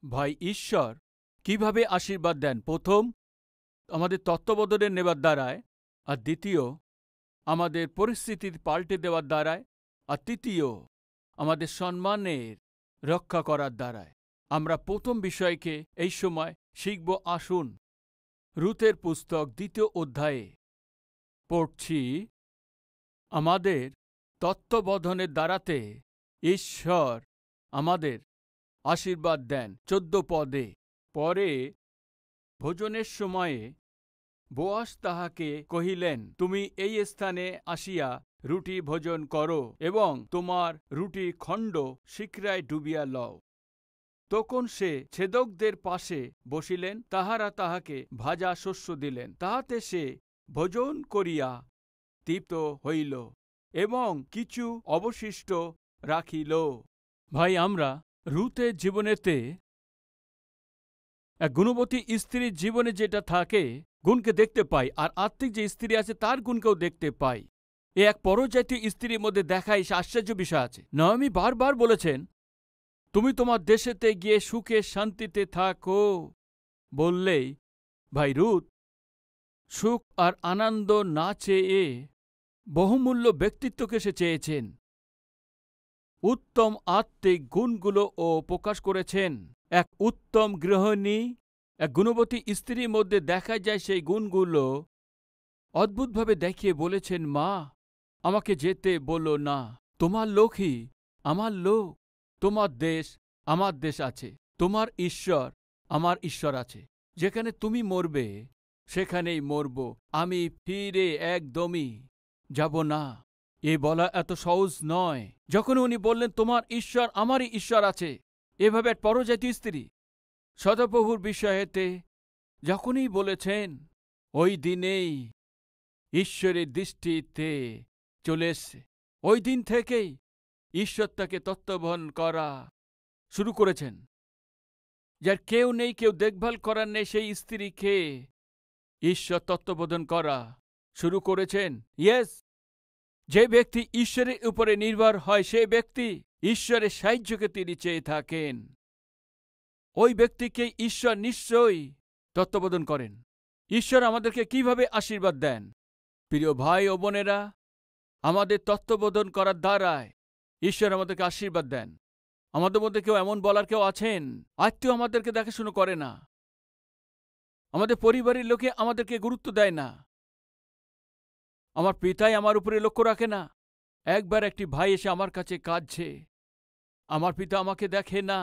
ভাই ঈশ্বর কিভাবে আশীর্বাদ দেন? প্রথম, আমাদের তত্ত্বাবধানে নেবার দ্বারায়, আর দ্বিতীয়, আমাদের পরিস্থিতি পাল্টে দেওয়ার দ্বারায়, আর তৃতীয়, আমাদের সম্মানের রক্ষা করার দ্বারায়। আমরা প্রথম বিষয়কে এই সময় শিখব। আসুন, রুথের পুস্তক 2 অধ্যায়ে পড়ছি। আমাদের তত্ত্বাবধানের দ্বারাতে ঈশ্বর আমাদের আশীর্বাদ দেন। 14 পদে, পরে ভোজনের সময়ে বোয়াস তাহাকে কহিলেন, তুমি এই স্থানে আসিয়া রুটি ভোজন করো এবং তোমার রুটি খণ্ড শিখরায় ডুবিয়া লও। তখন সে ছেদকদের পাশে বসিলেন, তাহারা তাহাকে ভাজা শস্য দিলেন, তাহাতে সে ভোজন করিয়া তৃপ্ত হইল এবং কিছু অবশিষ্ট রাখিল। ভাই, আমরা রুথের জীবনেতে এক গুণবতী স্ত্রীর জীবনে যেটা থাকে, গুণকে দেখতে পাই, আর আত্মিক যে স্ত্রী আছে তার গুণকেও দেখতে পাই। এ এক পরজাতীয় স্ত্রীর মধ্যে দেখাই আশ্চর্য বিষয় আছে। নাওমি বারবার বলেছেন, তুমি তোমার দেশেতে গিয়ে সুখে শান্তিতে থাকো বললেই, ভাই রুথ সুখ আর আনন্দ না চেয়ে বহুমূল্য ব্যক্তিত্বকে সে চেয়েছেন। উত্তম আত্মিক গুণগুলোও প্রকাশ করেছেন। এক উত্তম গৃহিণী, এক গুণবতী স্ত্রীর মধ্যে দেখা যায় সেই গুণগুলো। অদ্ভুতভাবে দেখিয়ে বলেছেন, মা আমাকে যেতে বলো না, তোমার লোকই আমার লোক, তোমার দেশ আমার দেশ আছে, তোমার ঈশ্বর আমার ঈশ্বর আছে। যেখানে তুমি মরবে সেখানেই মরব, আমি ফিরে একদমই যাব না। এ বলা এত সহজ নয়। যখন উনি বললেন তোমার ঈশ্বর আমারই ঈশ্বর আছে, এভাবে এক পরজাতীয় স্ত্রী সদাপ্রভুর বিষয়েতে যখনই বলেছেন, ওই দিনেই ঈশ্বরের দৃষ্টিতে চলে এসছে। ওই দিন থেকেই ঈশ্বর তাকে তত্ত্বাবধান করা শুরু করেছেন। যার কেউ নেই, কেউ দেখভাল করার নেই, সেই স্ত্রীকে ঈশ্বর তত্ত্বাবধান করা শুরু করেছেন। ইয়েস, যে ব্যক্তি ঈশ্বরের উপরে নির্ভর হয়, সেই ব্যক্তি ঈশ্বরের সাহায্যকে তিনি চেয়ে থাকেন। ওই ব্যক্তিকে ঈশ্বর নিশ্চয়ই তত্ত্বাবধান করেন। ঈশ্বর আমাদেরকে কিভাবে আশীর্বাদ দেন? প্রিয় ভাই ও বোনেরা, আমাদের তত্ত্বাবধান করার দ্বারায় ঈশ্বর আমাদেরকে আশীর্বাদ দেন। আমাদের মধ্যে কেউ এমন বলার কেউ আছেন, আত্মীয় আমাদেরকে দেখাশুনো করে না, আমাদের পরিবারের লোকে আমাদেরকে গুরুত্ব দেয় না, আমার পিতাই আমার উপরে লক্ষ্য রাখে না। একবার একটি ভাই এসে আমার কাছে কাঁদছে, আমার পিতা আমাকে দেখে না,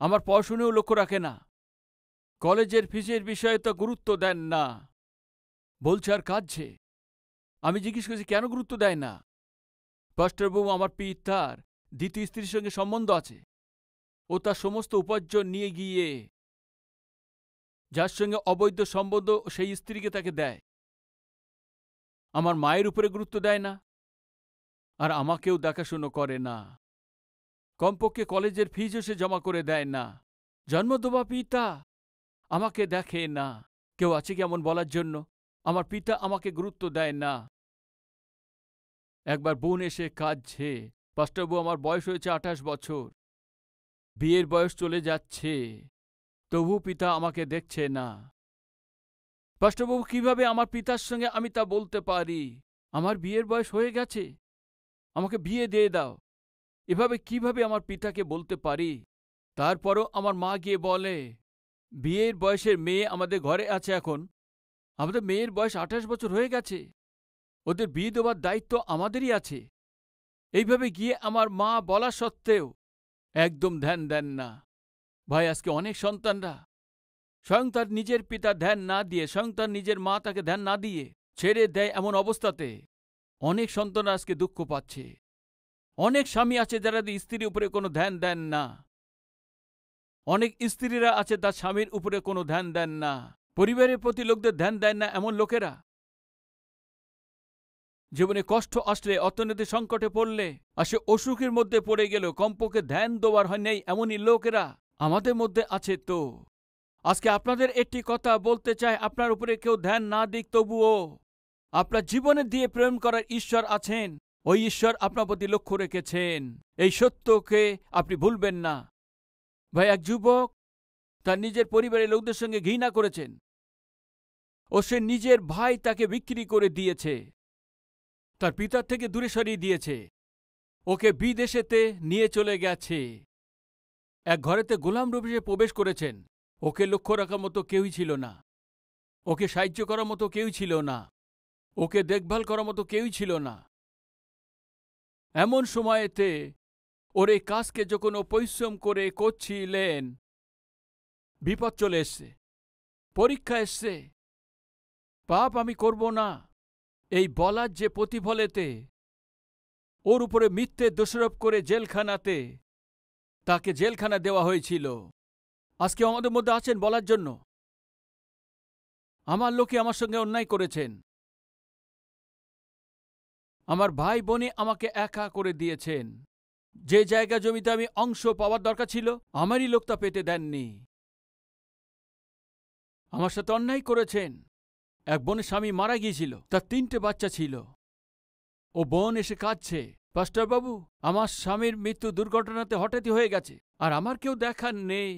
আমার পড়াশুনেও লক্ষ্য রাখে না, কলেজের ফিসের বিষয়ে তো গুরুত্ব দেন না বলছে, আর কাঁদছে। আমি জিজ্ঞেস করছি কেন গুরুত্ব দেয় না? পাস্টরবাবু, আমার পিতার দ্বিতীয় স্ত্রীর সঙ্গে সম্বন্ধ আছে, ও তার সমস্ত উপার্জন নিয়ে গিয়ে যার সঙ্গে অবৈধ সম্বন্ধ সেই স্ত্রীকে তাকে দেয়। আমার মায়ের উপরে গুরুত্ব দেয় না, আর আমাকেও দেখাশুনো করে না। কমপক্ষে কলেজের ফিজও সে জমা করে দেয় না। জন্মদেওয়া পিতা আমাকে দেখে না। কেউ আছে কি এমন বলার জন্য? আমার পিতা আমাকে গুরুত্ব দেয় না। একবার বোন এসে কাঁদছে, পাস্টরবাবু আমার বয়স হয়েছে 28 বছর, বিয়ের বয়স চলে যাচ্ছে, তবু পিতা আমাকে দেখছে না। পাস্টরবাবু, কিভাবে আমার পিতার সঙ্গে আমি তা বলতে পারি? আমার বিয়ের বয়স হয়ে গেছে, আমাকে বিয়ে দিয়ে দাও। এভাবে কিভাবে আমার পিতাকে বলতে পারি? তারপরও আমার মা গিয়ে বলে, বিয়ের বয়সের মেয়ে আমাদের ঘরে আছে, এখন আমাদের মেয়ের বয়স 28 বছর হয়ে গেছে, ওদের বিয়ে দেওয়ার দায়িত্ব আমাদেরই আছে। এইভাবে গিয়ে আমার মা বলা সত্ত্বেও একদম ধ্যান দেন না। ভাই, আজকে অনেক সন্তানরা স্বয়ং তার নিজের পিতা ধ্যান না দিয়ে, স্বয়ং তার নিজের মা তাকে ধ্যান না দিয়ে ছেড়ে দেয়। এমন অবস্থাতে অনেক সন্তানরা আজকে দুঃখ পাচ্ছে। অনেক স্বামী আছে যারা স্ত্রীর উপরে কোনো ধ্যান দেন না। অনেক স্ত্রীরা আছে তার স্বামীর উপরে কোনো ধ্যান দেন না। পরিবারের প্রতি লোকদের ধ্যান দেন না। এমন লোকেরা জীবনে কষ্ট আসলে, অর্থনৈতিক সংকটে পড়লে, আর সে অসুখের মধ্যে পড়ে গেল, কমপক্ষে ধ্যান দেওয়ার হয় নেই, এমনই লোকেরা আমাদের মধ্যে আছে। তো আজকে আপনাদের একটি কথা বলতে চাই, আপনার উপরে কেউ ধ্যান না দিক, তবুও আপনার জীবনে দিয়ে প্রেম করার ঈশ্বর আছেন। ওই ঈশ্বর আপনার প্রতি লক্ষ্য রেখেছেন। এই সত্যকে আপনি ভুলবেন না। ভাই, এক যুবক তার নিজের পরিবারের লোকদের সঙ্গে ঘৃণা করেছেন। ও সে নিজের ভাই তাকে বিক্রি করে দিয়েছে, তার পিতার থেকে দূরে সরিয়ে দিয়েছে, ওকে বিদেশেতে নিয়ে চলে গেছে। এক ঘরেতে গোলাম রূপে প্রবেশ করেছেন। ওকে লক্ষ্য রাখার মতো কেউই ছিল না, ওকে সাহায্য করার মতো কেউই ছিল না, ওকে দেখভাল করার মতো কেউই ছিল না। এমন সময়েতে ওর এই কাজকে যখন ও পরিশ্রম করে করছিলেন, বিপদ চলে এসছে, পরীক্ষা এসছে। পাপ আমি করব না এই বলার যে প্রতিফলেতে ওর উপরে মিথ্যে দোষারোপ করে জেলখানাতে তাকে জেলখানা দেওয়া হয়েছিল। আজকে আমাদের মধ্যে আছেন বলার জন্য, আমার লোকে আমার সঙ্গে অন্যায় করেছেন, আমার ভাই বোনে আমাকে একা করে দিয়েছেন, যে জায়গা জমিতে আমি অংশ পাওয়ার দরকার ছিল আমারই লোক তা পেতে দেননি, আমার সাথে অন্যায় করেছেন। এক বোনের স্বামী মারা গিয়েছিল, তার 3টে বাচ্চা ছিল। ও বোন এসে কাঁদছে, পাস্টার বাবু, আমার স্বামীর মৃত্যু দুর্ঘটনাতে হঠাৎই হয়ে গেছে, আর আমার কেউ দেখার নেই।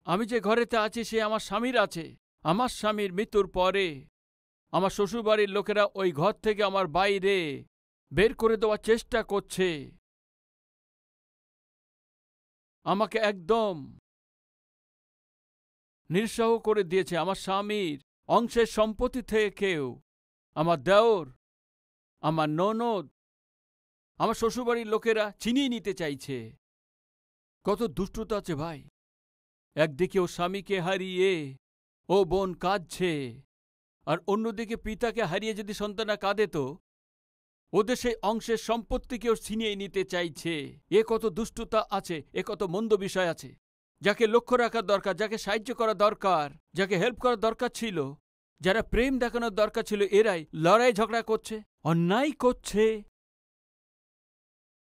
আমি যে ঘরেতে আছি সে আমার স্বামীর আছে। আমার স্বামীর মৃত্যুর পরে আমার শ্বশুরবাড়ির লোকেরা ওই ঘর থেকে আমার বাইরে বের করে দেওয়ার চেষ্টা করছে, আমাকে একদম নিরুৎসাহ করে দিয়েছে। আমার স্বামীর অংশের সম্পত্তি থেকেও আমার দেওর, আমার ননদ, আমার শ্বশুরবাড়ির লোকেরা ছিনিয়ে নিতে চাইছে। কত দুষ্টতা আছে ভাই! একদিকে ও স্বামীকে হারিয়ে ও বোন কাঁদছে, আর অন্যদিকে পিতাকে হারিয়ে যদি সন্তানরা কাঁদে তো ওদের সেই অংশের সম্পত্তিকেও ছিনিয়ে নিতে চাইছে। এ কত দুষ্টতা আছে, এ কত মন্দ বিষয় আছে। যাকে লক্ষ্য রাখার দরকার, যাকে সাহায্য করা দরকার, যাকে হেল্প করার দরকার ছিল, যারা প্রেম দেখানোর দরকার ছিল, এরাই লড়াই ঝগড়া করছে, অন্যায় করছে।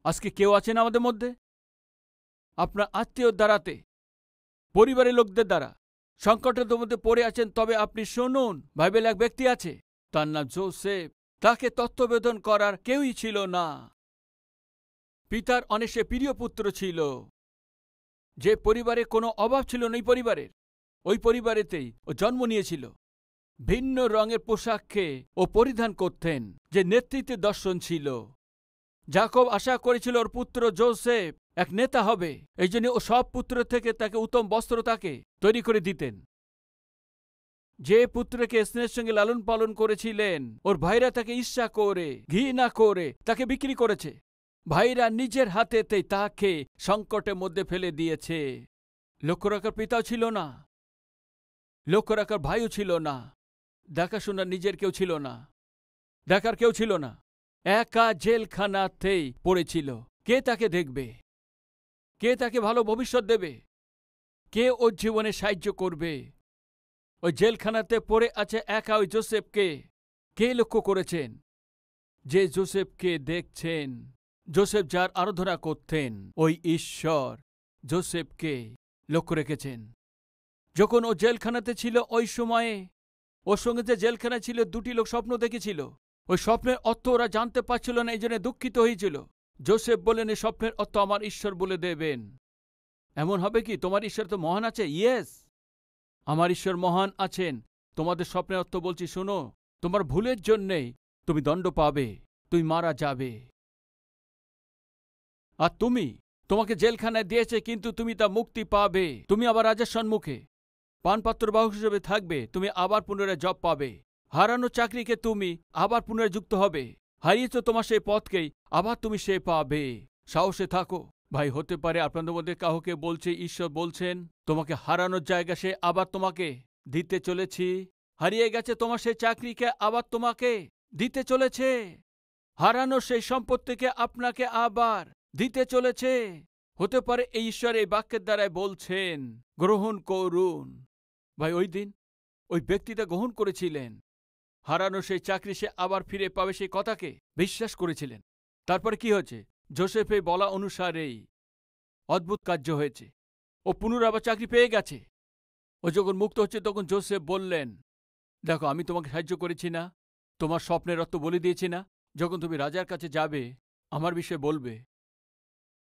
আজকে কেউ আছেন আমাদের মধ্যে আপনার আত্মীয় দ্বারাতে, পরিবারের লোকদের দ্বারা সংকটের মধ্যে পড়ে আছেন, তবে আপনি শুনুন, বাইবেল এক ব্যক্তি আছে, তার নাম যোসেফ। তাকে তত্ত্ববেদন করার কেউই ছিল না। পিতার অনেক সে প্রিয় পুত্র ছিল, যে পরিবারে কোনো অভাব ছিল না, ওই পরিবারেতেই ও জন্ম নিয়েছিল। ভিন্ন রঙের পোশাককে ও পরিধান করতেন, যে নেতৃত্বের দর্শন ছিল। যাকব আশা করেছিল ওর পুত্র যোসেফ এক নেতা হবে, এই জন্য ও সব পুত্র থেকে তাকে উত্তম বস্ত্র তাকে তৈরি করে দিতেন। যে পুত্রকে স্নেহের সঙ্গে লালন পালন করেছিলেন, ওর ভাইরা তাকে ঈর্ষা করে, ঘৃণা করে তাকে বিক্রি করেছে। ভাইরা নিজের হাতেতেই তাকে সংকটের মধ্যে ফেলে দিয়েছে। লক্ষ্য রাখার পিতাও ছিল না, লক্ষ্য রাখার ভাইও ছিল না, দেখাশোনার নিজের কেউ ছিল না, দেখার কেউ ছিল না। একা জেলখানাতেই পড়েছিল। কে তাকে দেখবে? কে তাকে ভালো ভবিষ্যৎ দেবে? কে ওর জীবনে সাহায্য করবে? ওই জেলখানাতে পড়ে আছে একা ওই যোসেফকে কে লক্ষ্য করেছেন? যে যোসেফকে দেখছেন, যোসেফ যার আরাধনা করতেন, ওই ঈশ্বর যোসেফকে লক্ষ্য রেখেছেন। যখন ও জেলখানাতে ছিল ওই সময়ে ওর সঙ্গে যে জেলখানা ছিল, 2টি লোক স্বপ্ন দেখেছিল। ওই স্বপ্নের অর্থ ওরা জানতে পারছিল না, এই জন্য দুঃখিত হয়েছিল। যোসেফ বললেন, এই স্বপ্নের অর্থ আমার ঈশ্বর বলে দেবেন। এমন হবে কি? তোমার ঈশ্বর তো মহান আছে। ইয়েস, আমার ঈশ্বর মহান আছেন। তোমাদের স্বপ্নের অর্থ বলছি, শোনো, তোমার ভুলের জন্যেই তুমি দণ্ড পাবে, তুমি মারা যাবে। আর তোমাকে জেলখানায় দিয়েছে, কিন্তু তুমি তা মুক্তি পাবে। তুমি আবার রাজার সম্মুখে পানপাত্র বাহক হিসেবে থাকবে, তুমি আবার পুনরায় জব পাবে। হারানো চাকরিকে তুমি আবার পুনরায় যুক্ত হবে। হারিয়েছ তোমার সেই পথকেই আবার তুমি সে পাবে। সাহসে থাকো ভাই। হতে পারে আপনাদের মধ্যে কাউকে বলছে, ঈশ্বর বলছেন তোমাকে হারানোর জায়গা সে আবার তোমাকে দিতে চলেছি। হারিয়ে গেছে তোমার সেই চাকরিকে আবার তোমাকে দিতে চলেছে। হারানো সেই সম্পত্তিকে আপনাকে আবার দিতে চলেছে। হতে পারে এই ঈশ্বর এই বাক্যের দ্বারাই বলছেন, গ্রহণ করুন। ভাই, ওই দিন ওই ব্যক্তিটা গ্রহণ করেছিলেন। হারানো সেই চাকরি সে আবার ফিরে পাবে, সেই কথাকে বিশ্বাস করেছিলেন। তারপরে কি হয়েছে? যোসেফের বলা অনুসারেই অদ্ভুত কার্য হয়েছে। ও পুনরায় আবার চাকরি পেয়ে গেছে। ও যখন মুক্ত হচ্ছে, তখন যোসেফ বললেন, দেখো, আমি তোমাকে সাহায্য করেছি না? তোমার স্বপ্নের অর্থ বলে দিয়েছি না? যখন তুমি রাজার কাছে যাবে, আমার বিষয়ে বলবে,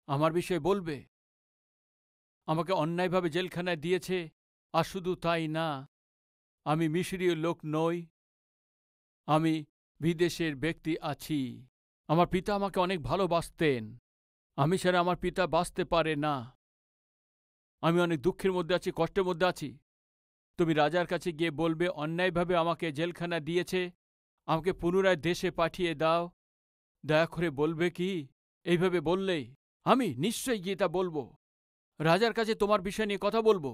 আমার বিষয়ে বলবে। আমাকে অন্যায়ভাবে জেলখানায় দিয়েছে। আর শুধু তাই না, আমি মিশরীয় লোক নই, আমি বিদেশের ব্যক্তি আছি। আমার পিতা আমাকে অনেক ভালোবাসতেন, আমি ছাড়া আমার পিতা বাঁচতে পারে না। আমি অনেক দুঃখের মধ্যে আছি, কষ্টের মধ্যে আছি। তুমি রাজার কাছে গিয়ে বলবে অন্যায়ভাবে আমাকে জেলখানা দিয়েছে, আমাকে পুনরায় দেশে পাঠিয়ে দাও। দয়া করে বলবে কি? এইভাবে বললেই আমি নিশ্চয়ই গিয়ে তা বলবো, রাজার কাছে তোমার বিষয় নিয়ে কথা বলবো।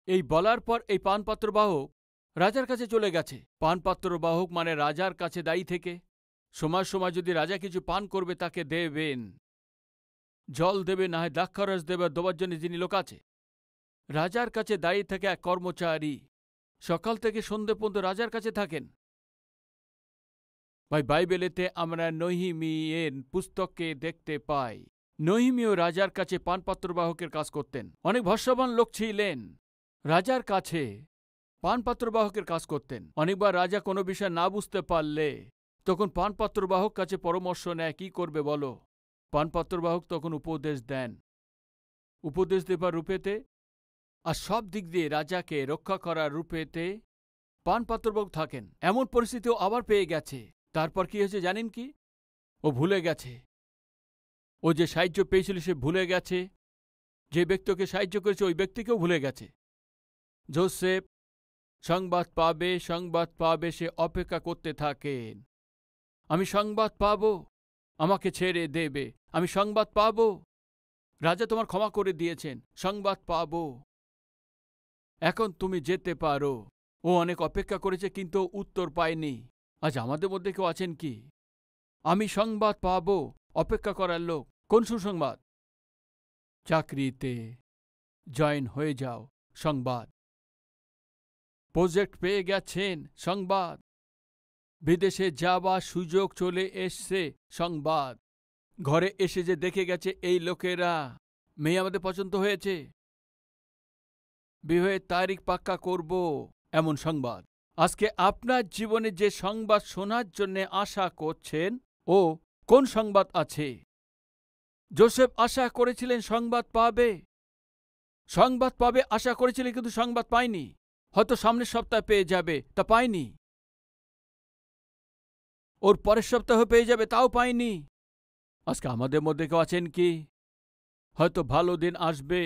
এই বলার পর এই পানপাত্রবাহক রাজার কাছে চলে গেছে। পানপাত্রবাহক মানে রাজার কাছে দায়ী থেকে সময় সময় যদি রাজা কিছু পান করবে তাকে দেবেন, জল দেবে, না হয় দ্রাক্ষারস দেবে দেবার জন্য যিনি লোক আছে। রাজার কাছে দায়ী থেকে এক কর্মচারী সকাল থেকে সন্ধ্যে পর্যন্ত রাজার কাছে থাকেন। ভাই, বাইবেলেতে আমরা নহিমিয়ের পুস্তককে দেখতে পাই। নহিমিও রাজার কাছে পানপাত্রবাহকের কাজ করতেন। অনেক ভস্যবান লোক ছিলেন, রাজার কাছে পানপাত্রবাহকের কাজ করতেন। অনেকবার রাজা কোনো বিষয় না বুঝতে পারলে তখন পানপাত্রবাহক কাছে পরামর্শ নেয়, কি করবে বলো। পানপাত্রবাহক তখন উপদেশ দেন, উপদেশ দেবার রূপেতে আর সব দিক দিয়ে রাজাকে রক্ষা করার রূপেতে পানপাত্রবাহক থাকেন। এমন পরিস্থিতিও আবার পেয়ে গেছে। তারপর কি হয়েছে জানেন কি? ও ভুলে গেছে, ও যে সাহায্য পেয়েছিল সে ভুলে গেছে, যে ব্যক্তিকে সাহায্য করেছে ওই ব্যক্তিকেও ভুলে গেছে। যোসেফ সংবাদ পাবে, সে অপেক্ষা করতে থাকেন। আমি সংবাদ পাব, আমাকে ছেড়ে দেবে। আমি সংবাদ পাব, রাজা তোমার ক্ষমা করে দিয়েছেন। সংবাদ পাব, এখন তুমি যেতে পারো। ও অনেক অপেক্ষা করেছে কিন্তু উত্তর পায়নি। আজ আমাদের মধ্যে কেউ আছেন কি? আমি সংবাদ পাব, অপেক্ষা করার লোক। কোন সুসংবাদ? চাকরিতে জয়েন হয়ে যাও, সংবাদ। প্রজেক্ট পেয়ে গেছেন, সংবাদ। বিদেশে যাবার সুযোগ চলে এসছে, সংবাদ। ঘরে এসে যে দেখে গেছে এই লোকেরা মেয়ে আমাদের পছন্দ হয়েছে, বিবাহের তারিখ পাক্কা করব, এমন সংবাদ। আজকে আপনার জীবনে যে সংবাদ শোনার জন্য আশা করছেন, ও কোন সংবাদ আছে? যোসেফ আশা করেছিলেন সংবাদ পাবে, সংবাদ পাবে আশা করেছিলেন, কিন্তু সংবাদ পায়নি। হয়তো সামনের সপ্তাহে পেয়ে যাবে, তা পায়নি। ওর পরের সপ্তাহে পেয়ে যাবে, তাও পায়নি। আজকে আমাদের মধ্যে কেউ আছেন কি? হয়তো ভালো দিন আসবে,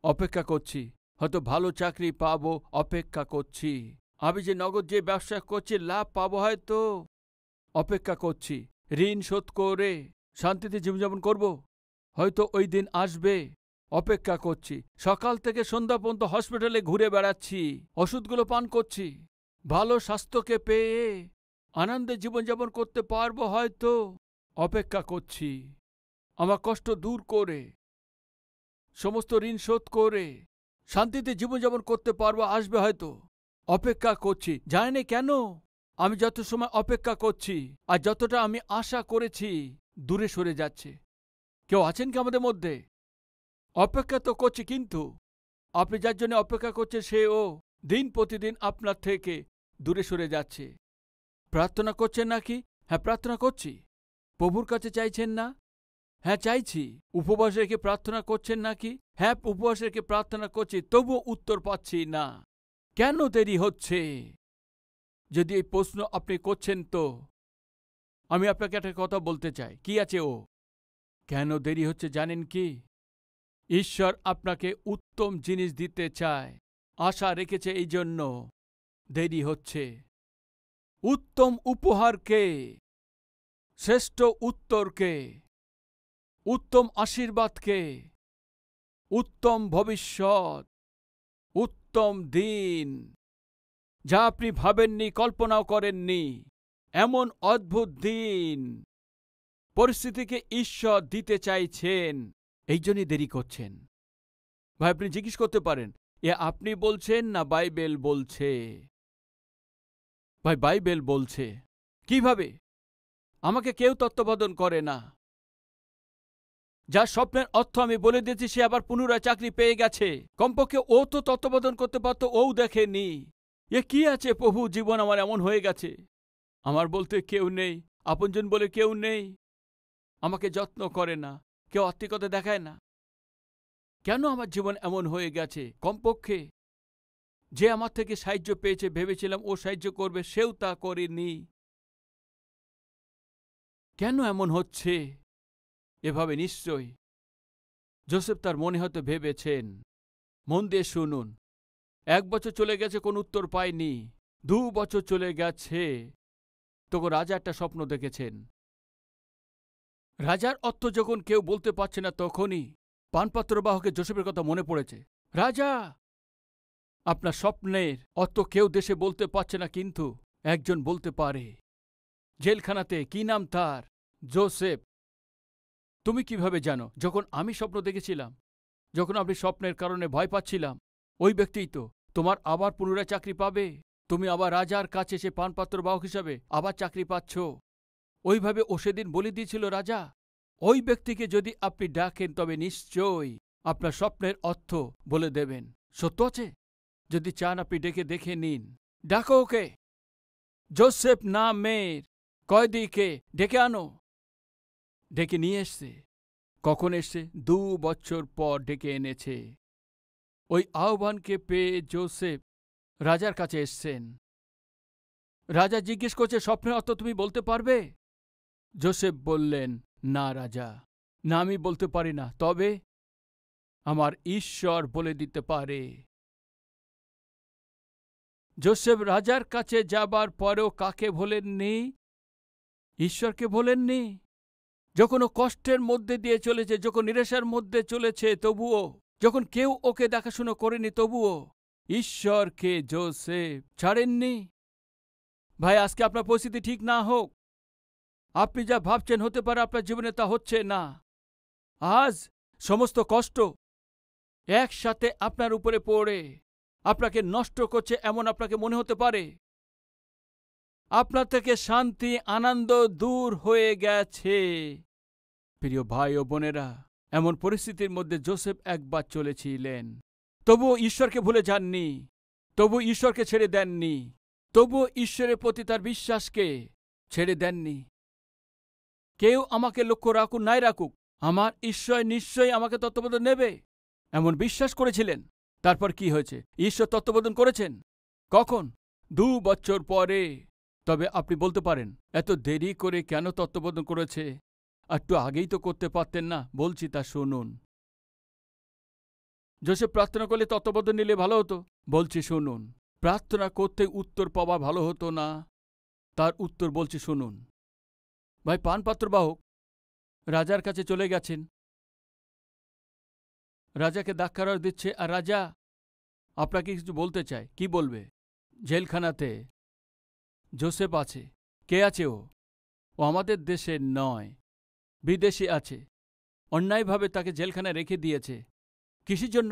অপেক্ষা করছি। হয়তো ভালো চাকরি পাবো, অপেক্ষা করছি। আমি যে নগদ যে ব্যবসা করছি লাভ পাবো, হয়তো অপেক্ষা করছি। ঋণ শোধ করে শান্তিতে জীবনযাপন করব, হয়তো ওই দিন আসবে, অপেক্ষা করছি। সকাল থেকে সন্ধ্যা পর্যন্ত হসপিটালে ঘুরে বেড়াচ্ছি, ওষুধগুলো পান করছি। ভালো স্বাস্থ্যকে পেয়ে আনন্দে জীবনযাপন করতে পারবো, হয়তো অপেক্ষা করছি। আমার কষ্ট দূর করে সমস্ত ঋণ শোধ করে শান্তিতে জীবনযাপন করতে পারবো, আসবে হয়তো, অপেক্ষা করছি। জানেন কেন? আমি যত সময় অপেক্ষা করছি আর যতটা আমি আশা করেছি দূরে সরে যাচ্ছে। কেউ আছেন কি আমাদের মধ্যে? অপেক্ষা তো করছি, কিন্তু আপনি যার জন্য অপেক্ষা করছেন সেও দিন প্রতিদিন আপনার থেকে দূরে সরে যাচ্ছে। প্রার্থনা করছেন নাকি? হ্যাঁ, প্রার্থনা করছি। প্রভুর কাছে চাইছেন না? হ্যাঁ, চাইছি। উপবাস রেখে প্রার্থনা করছেন নাকি? হ্যাঁ, উপবাস রেখে প্রার্থনা করছি, তবুও উত্তর পাচ্ছি না। কেন দেরি হচ্ছে? যদি এই প্রশ্ন আপনি করছেন তো আমি আপনাকে একটা কথা বলতে চাই। কি আছে ও? কেন দেরি হচ্ছে জানেন কি? ঈশ্বর আপনাকে উত্তম জিনিস দিতে চায়, আশা রেখেছে, এই জন্য দেরি হচ্ছে। উত্তম উপহারকে, শ্রেষ্ঠ উত্তরকে, উত্তম আশীর্বাদকে, উত্তম ভবিষ্যৎ, উত্তম দিন, যা আপনি ভাবেননি, কল্পনাও করেননি, এমন অদ্ভুত দিন পরিস্থিতিকে ঈশ্বর দিতে চাইছেন। এই জন্যই দেরি করছেন। ভাই, আপনি জিজ্ঞেস করতে পারেন, এ আপনি বলছেন না বাইবেল বলছে? ভাই, বাইবেল বলছে। কিভাবে? আমাকে কেউ তত্ত্বাবধান করে না। যার স্বপ্নের অর্থ আমি বলে দিয়েছি সে আবার পুনরায় চাকরি পেয়ে গেছে। কমপক্ষে ও তো তত্ত্বাবধান করতে পারত, ও দেখেনি। এ কি আছে প্রভু, জীবন আমার এমন হয়ে গেছে। আমার বলতে কেউ নেই, আপনজন বলে কেউ নেই, আমাকে যত্ন করে না, কেউ আত্মিকতা দেখায় না। কেন আমার জীবন এমন হয়ে গেছে? কমপক্ষে যে আমার থেকে সাহায্য পেয়েছে, ভেবেছিলাম ও সাহায্য করবে, সেও তা করেনি। কেন এমন হচ্ছে? এভাবে নিশ্চয়ই যোসেফ তার মনে হয়তো ভেবেছেন। মন দিয়ে শুনুন, 1 বছর চলে গেছে, কোন উত্তর পায়নি। 2 বছর চলে গেছে, তখন রাজা একটা স্বপ্ন দেখেছেন। রাজার অর্থ যখন কেউ বলতে পারছে না, তখনই পানপাত্রবাহকের যোসেফের কথা মনে পড়েছে। রাজা, আপনার স্বপ্নের অর্থ কেউ দেশে বলতে পারছে না, কিন্তু একজন বলতে পারে। জেলখানাতে, কি নাম তার? যোসেফ। তুমি কিভাবে জানো? যখন আমি স্বপ্ন দেখেছিলাম, যখন আপনি স্বপ্নের কারণে ভয় পাচ্ছিলাম, ওই ব্যক্তিই তো। তোমার আবার পুনরায় চাকরি পাবে। তুমি আবার রাজার কাছে সে পানপাত্রবাহক হিসাবে আবার চাকরি পাচ্ছ। ওইভাবে ও সেদিন বলে দিয়েছিল রাজা। ওই ব্যক্তিকে যদি আপনি ডাকেন, তবে নিশ্চয়ই আপনার স্বপ্নের অর্থ বলে দেবেন। সত্য আছে? যদি চান আপনি ডেকে দেখে নিন। ডাকো ওকে। যোসেফ নামের কয়েদিকে ডেকে আনো। ডেকে নিয়ে এসছে। কখন এসছে? 2 বছর পর ডেকে এনেছে। ওই আহ্বানকে পেয়ে যোসেফ রাজার কাছে এসছেন। রাজা জিজ্ঞেস করছে, স্বপ্নের অর্থ তুমি বলতে পারবে? যোসেফ বললেন, না রাজা, না, আমি বলতে পারি না, তবে আমার ঈশ্বর বলে দিতে পারে। যোসেফ রাজার কাছে যাবার পরেও কাকে ভোলেননি? ঈশ্বরকে ভোলেননি। যখন ও কষ্টের মধ্যে দিয়ে চলেছে, যখন নিরাশার মধ্যে চলেছে, তবুও যখন কেউ ওকে দেখাশুনো করেনি, তবুও ঈশ্বরকে যোসেফ ছাড়েননি। ভাই, আজকে আপনার পরিস্থিতি ঠিক না হোক, আপনি যা ভাবছেন হতে পারে আপনার জীবনে তা হচ্ছে না। আজ সমস্ত কষ্ট একসাথে আপনার উপরে পড়ে আপনাকে নষ্ট করছে, এমন আপনাকে মনে হতে পারে। আপনার থেকে শান্তি, আনন্দ দূর হয়ে গেছে। প্রিয় ভাই ও বোনেরা, এমন পরিস্থিতির মধ্যে যোসেফ একবার চলেছিলেন। তবুও ঈশ্বরকে ভুলে যাননি, তবু ঈশ্বরকে ছেড়ে দেননি, তবুও ঈশ্বরের প্রতি তার বিশ্বাসকে ছেড়ে দেননি। কেউ আমাকে লক্ষ্য রাখুক নাই রাখুক, আমার ঈশ্বর নিশ্চয়ই আমাকে তত্ত্বাবধান নেবে, এমন বিশ্বাস করেছিলেন। তারপর কি হয়েছে? ঈশ্বর তত্ত্বাবধান করেছেন। কখন? 2 বছর পরে। তবে আপনি বলতে পারেন, এত দেরি করে কেন তত্ত্বাবধান করেছে? একটু আগেই তো করতে পারতেন না? বলছি তা শুনুন। যোসেফ প্রার্থনা করলে তত্ত্বাবধান নিলে ভালো হতো। বলছি শুনুন, প্রার্থনা করতে উত্তর পাওয়া ভালো হতো না? তার উত্তর বলছি শুনুন। ভাই, পানপাত্রবাহক রাজার কাছে চলে গেছেন। রাজাকে দাক্ষারস দিচ্ছে, আর রাজা আপনাকে কিছু বলতে চায়। কি বলবে? জেলখানাতে যোসেফ আছে। কে আছে ও? ও আমাদের দেশের নয়, বিদেশে আছে। অন্যায়ভাবে তাকে জেলখানায় রেখে দিয়েছে। কিসের জন্য?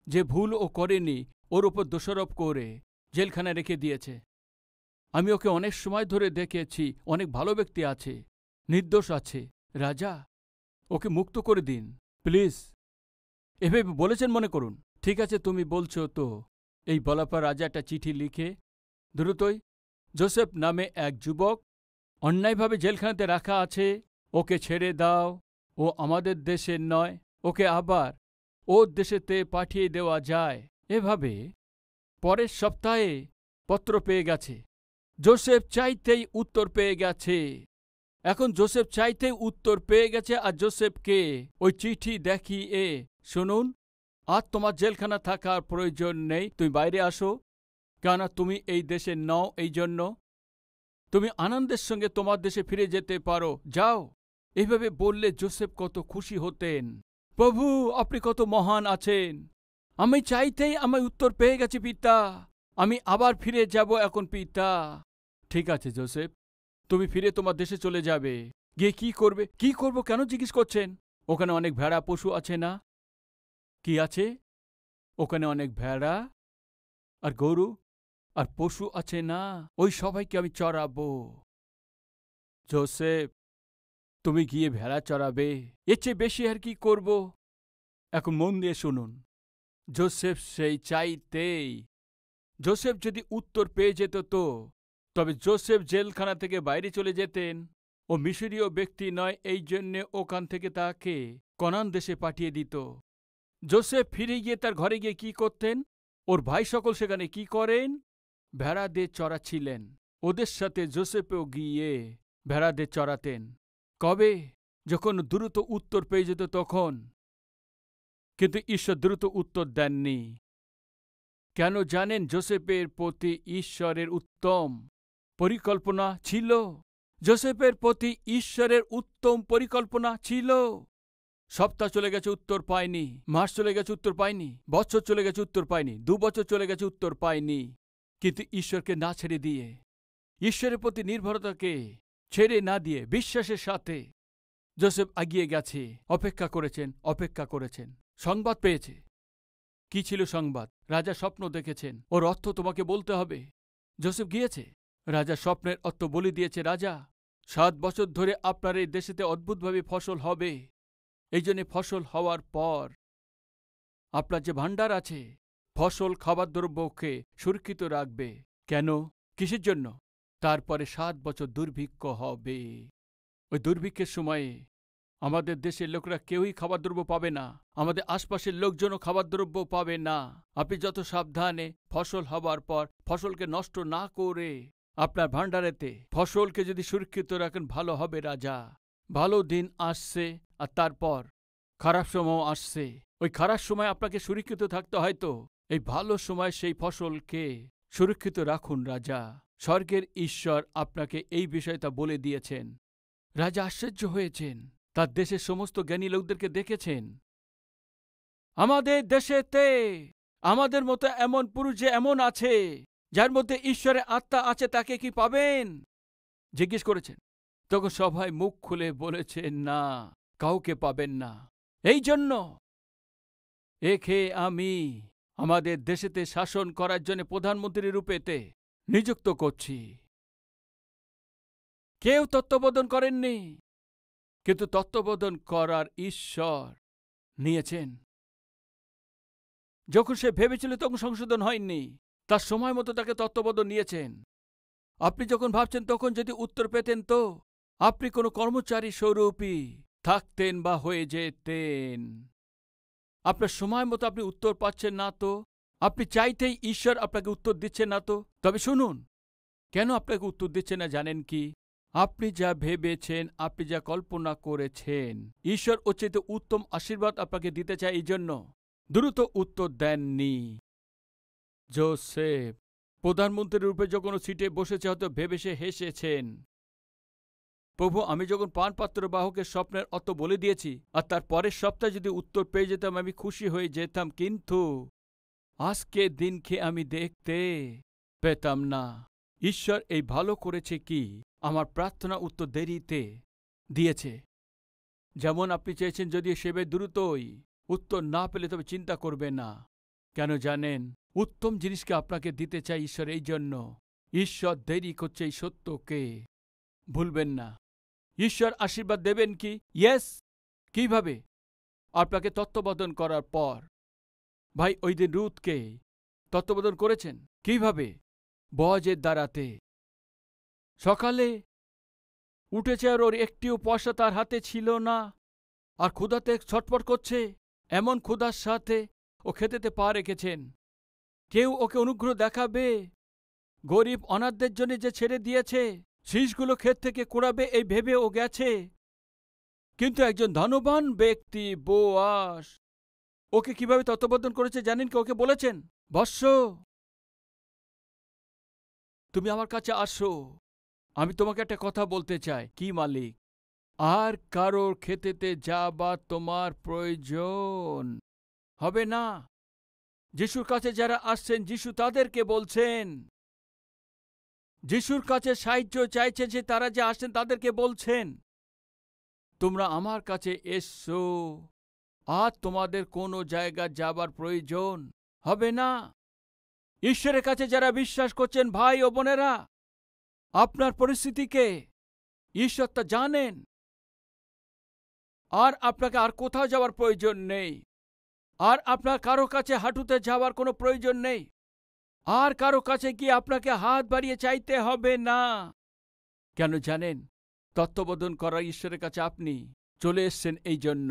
যে ভুল ও করেনি, ওর ওপর দোষারোপ করে জেলখানায় রেখে দিয়েছে। আমি ওকে অনেক সময় ধরে দেখেছি। অনেক ভালো ব্যক্তি আছে, নির্দোষ আছে। রাজা, ওকে মুক্ত করে দিন প্লিজ। এভাবে বলেছেন মনে করুন। ঠিক আছে, তুমি বলছো তো। এই বলার পর রাজা একটা চিঠি লিখে দ্রুতই যোসেফ নামে এক যুবক অন্যায়ভাবে জেলখানাতে রাখা আছে, ওকে ছেড়ে দাও, ও আমাদের দেশের নয়, ওকে আবার ওর দেশেতে পাঠিয়ে দেওয়া যায়। এভাবে পরের সপ্তাহে পত্র পেয়ে গেছে। যোসেফ চাইতেই উত্তর পেয়ে গেছে। এখন যোসেফ চাইতেই উত্তর পেয়ে গেছে, আর যোসেফকে ওই চিঠি দেখিয়ে, শুনুন, আর তোমার জেলখানা থাকার প্রয়োজন নেই, তুমি বাইরে আসো, কেননা তুমি এই দেশে নও, এই জন্য তুমি আনন্দের সঙ্গে তোমার দেশে ফিরে যেতে পারো, যাও। এইভাবে বললে যোসেফ কত খুশি হতেন। প্রভু, আপনি কত মহান আছেন। আমি চাইতেই আমি উত্তর পেয়ে গেছি পিতা, আমি আবার ফিরে যাব এখন পিতা। ঠিক আছে যোসেফ, তুমি ফিরে তোমার দেশে চলে যাবে। গিয়ে কি করবে? কি করব কেন জিজ্ঞেস করছেন? ওখানে অনেক ভেড়া পশু আছে না? কি আছে? ওখানে অনেক ভেড়া আর গরু আর পশু আছে না? ওই সবাইকে আমি চড়াবো। যোসেফ, তুমি গিয়ে ভেড়া চড়াবে, এর চেয়ে বেশি আর কি করব? এখন মন দিয়ে শুনুন। যোসেফ সেই চাইতেই, যোসেফ যদি উত্তর পেয়ে যেত তো তবে যোসেফ জেলখানা থেকে বাইরে চলে যেতেন। ও মিশরীয় ব্যক্তি নয়, এই জন্যে ওখান থেকে তাকে কনান দেশে পাঠিয়ে দিত। যোসেফ ফিরে গিয়ে তার ঘরে গিয়ে কি করতেন? ওর ভাই সকল সেখানে কি করেন? ভেড়াদের চড়াচ্ছিলেন। ওদের সাথে যোসেফও গিয়ে ভেড়াদের চড়াতেন। কবে? যখন দ্রুত উত্তর পেয়ে যেত তখন। কিন্তু ঈশ্বর দ্রুত উত্তর দেননি। কেন জানেন? যোসেফের প্রতি ঈশ্বরের উত্তম পরিকল্পনা ছিল। যোসেফের প্রতি ঈশ্বরের উত্তম পরিকল্পনা ছিল। সপ্তাহ চলে গেছে, উত্তর পায়নি। মাস চলে গেছে, উত্তর পায়নি। বছর চলে গেছে, উত্তর পায়নি। 2 বছর চলে গেছে, উত্তর পায়নি। কিন্তু ঈশ্বরকে না ছেড়ে দিয়ে, ঈশ্বরের প্রতি নির্ভরতাকে ছেড়ে না দিয়ে বিশ্বাসের সাথে যোসেফ এগিয়ে গেছে। অপেক্ষা করেছেন, অপেক্ষা করেছেন। সংবাদ পেয়েছে। কি ছিল সংবাদ? রাজা স্বপ্ন দেখেছেন, ওর অর্থ তোমাকে বলতে হবে। যোসেফ গিয়েছে, রাজা স্বপ্নের অর্থ বলে দিয়েছে। রাজা, 7 বছর ধরে আপনার এই দেশেতে অদ্ভুতভাবে ফসল হবে। এই জন্যে ফসল হওয়ার পর আপনার যে ভাণ্ডার আছে, ফসল খাবার দ্রব্যকে সুরক্ষিত রাখবে। কেন? কিসের জন্য? তারপরে 7 বছর দুর্ভিক্ষ হবে। ওই দুর্ভিক্ষের সময়ে আমাদের দেশের লোকরা কেউই খাবার দ্রব্য পাবে না। আমাদের আশপাশের লোকজনও খাবার দ্রব্য পাবে না। আপনি যত সাবধানে ফসল হবার পর ফসলকে নষ্ট না করে আপনার ভাণ্ডারেতে ফসলকে যদি সুরক্ষিত রাখেন, ভালো হবে রাজা। ভালো দিন আসছে আর তারপর খারাপ সময় আসছে। ওই খারাপ সময় আপনাকে সুরক্ষিত থাকতে হয়, তো এই ভালো সময় সেই ফসলকে সুরক্ষিত রাখুন রাজা। স্বর্গের ঈশ্বর আপনাকে এই বিষয়টা বলে দিয়েছেন। রাজা আশ্চর্য হয়েছেন। তার দেশের সমস্ত জ্ঞানী লোকদেরকে দেখেছেন। আমাদের দেশেতে আমাদের মতো এমন পুরুষ যে এমন আছে, যার মধ্যে ঈশ্বরের আত্মা আছে, তাকে কি পাবেন? জিজ্ঞেস করেছেন। তখন সবাই মুখ খুলে বলেছে, না, কাউকে পাবেন না। এই জন্য একে আমি আমাদের দেশেতে শাসন করার জন্য প্রধানমন্ত্রী রূপেতে নিযুক্ত করছি। কেউ তত্ত্বাবধান করেননি, কিন্তু তত্ত্বাবধান করার ঈশ্বর নিয়েছেন। যখন সে ভেবেছিল তখন সংশোধন হয়নি, তার সময় মতো তাকে তত্ত্বাবধান নিয়েছেন। আপনি যখন ভাবছেন তখন যদি উত্তর পেতেন, তো আপনি কোনো কর্মচারী স্বরূপই থাকতেন বা হয়ে যেতেন। আপনার সময় মতো আপনি উত্তর পাচ্ছেন না, তো আপনি চাইতেই ঈশ্বর আপনাকে উত্তর দিচ্ছেন না। তো তবে শুনুন, কেন আপনাকে উত্তর দিচ্ছে না জানেন কি? আপনি যা ভেবেছেন, আপনি যা কল্পনা করেছেন, ঈশ্বর ওর চেয়ে উত্তম আশীর্বাদ আপনাকে দিতে চায়। এই জন্য দ্রুত উত্তর দেননি। যোসেফ প্রধানমন্ত্রীর রূপে যখন সিটে বসেছে, হয়তো ভেবে সে হেসেছেন, প্রভু, আমি যখন পানপাত্র বাহকের স্বপ্নের অর্থ বলে দিয়েছি, আর তার পরের সপ্তাহে যদি উত্তর পেয়ে যেতাম, আমি খুশি হয়ে যেতাম। কিন্তু আজকে দিনকে আমি দেখতে পেতাম না। ঈশ্বর এই ভালো করেছে কি, আমার প্রার্থনা উত্তর দেরিতে দিয়েছে। যেমন আপনি চেয়েছেন, যদি সেবে দ্রুতই উত্তর না পেলে তবে চিন্তা করবে না। কেন জানেন? উত্তম জিনিসকে আপনাকে দিতে চাই ঈশ্বর। এই জন্য ঈশ্বর দেরি করছে। এই সত্যকে ভুলবেন না। ঈশ্বর আশীর্বাদ দেবেন কি? ইয়েস। কিভাবে? আপনাকে তত্ত্বাবধান করার পর। ভাই, ওই দিন রুথকে তত্ত্বাবধান করেছেন কিভাবে? বজের দ্বারাতে। সকালে উঠেছে আর ওর একটিও পয়সা তার হাতে ছিল না, আর ক্ষুধাতে ছটফট করছে। এমন ক্ষুধার সাথে ও খেতেতে পা রেখেছেন। কেউ ওকে অনুগ্রহ দেখাবে, গরিব অনাথদের জন্য যে ছেড়ে দিয়েছে, শীষগুলো ক্ষেত থেকে কুড়াবে, এই ভেবে ও গেছে। কিন্তু একজন ধনবান ব্যক্তি বোয়াস ওকে কিভাবে তত্ত্বাবধান করেছে জানেন কি? ওকে বলেছেন, বৎস, তুমি আমার কাছে আসো, আমি তোমাকে একটা কথা বলতে চাই। কি মালিক? আর কারোর খেতেতে যাবা তোমার প্রয়োজন হবে না। যিশুর কাছে যারা আসছেন, যিশু তাদেরকে বলছেন, যিশুর কাছে সাহায্য চাইছেন, যে তারা যে আসছেন তাদেরকে বলছেন, তোমরা আমার কাছে এসো, আর তোমাদের কোনো জায়গা যাবার প্রয়োজন হবে না। ঈশ্বরের কাছে যারা বিশ্বাস করছেন ভাই ও বোনেরা, আপনার পরিস্থিতিকে ঈশ্বর তা জানেন, আর আপনাকে আর কোথাও যাওয়ার প্রয়োজন নেই। আর আপনার কারো কাছে হাঁটুতে যাওয়ার কোনো প্রয়োজন নেই। আর কারো কাছে গিয়ে আপনাকে হাত বাড়িয়ে চাইতে হবে না। কেন জানেন? তত্ত্বাবধান করা ঈশ্বরের কাছে আপনি চলে এসছেন এই জন্য।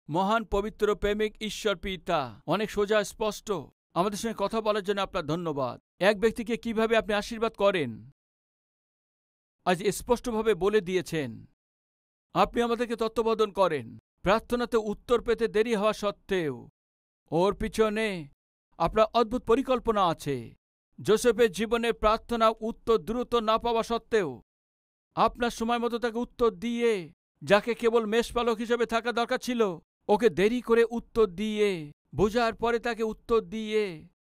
মহান পবিত্র প্রেমিক ঈশ্বর পিতা, অনেক সোজা স্পষ্ট আমাদের সঙ্গে কথা বলার জন্য আপনার ধন্যবাদ। এক ব্যক্তিকে কিভাবে আপনি আশীর্বাদ করেন আজ স্পষ্টভাবে বলে দিয়েছেন। আপনি আমাদেরকে তত্ত্ববোধন করেন প্রার্থনাতে উত্তর পেতে দেরি হওয়া সত্ত্বেও ওর পিছনে আপনার অদ্ভুত পরিকল্পনা আছে। যোসেফের জীবনের প্রার্থনা উত্তর দ্রুত না পাওয়া সত্ত্বেও আপনার সময় মতো তাকে উত্তর দিয়ে, যাকে কেবল মেষপালক হিসেবে থাকা দরকার ছিল, ওকে দেরি করে উত্তর দিয়ে, বোঝার পরে তাকে উত্তর দিয়ে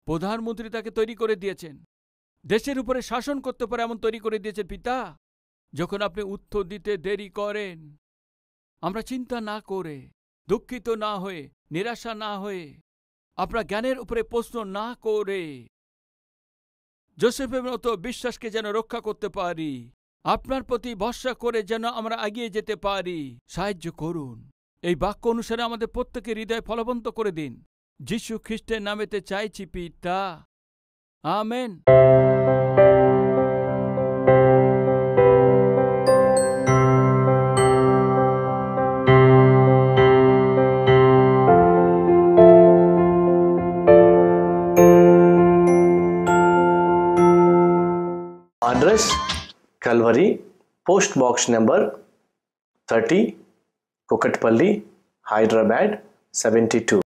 প্রধানমন্ত্রী তাকে তৈরি করে দিয়েছেন, দেশের উপরে শাসন করতে পারে এমন তৈরি করে দিয়েছেন। পিতা, যখন আপনি উত্তর দিতে দেরি করেন, আমরা চিন্তা না করে, দুঃখিত না হয়ে, নিরাশা না হয়ে, আপনার জ্ঞানের উপরে প্রশ্ন না করে যোসেফের মতো বিশ্বাসকে যেন রক্ষা করতে পারি, আপনার প্রতি ভরসা করে যেন আমরা এগিয়ে যেতে পারি। সাহায্য করুন। এই বাক্য অনুসারে আমাদের প্রত্যেকের হৃদয় ফলবন্ত করে দিন। যীশু খ্রিস্টের নামেতে চাইছি পিতা, amen. Address Calvary, Post Box number 30, Kukatpalli, Hyderabad 72.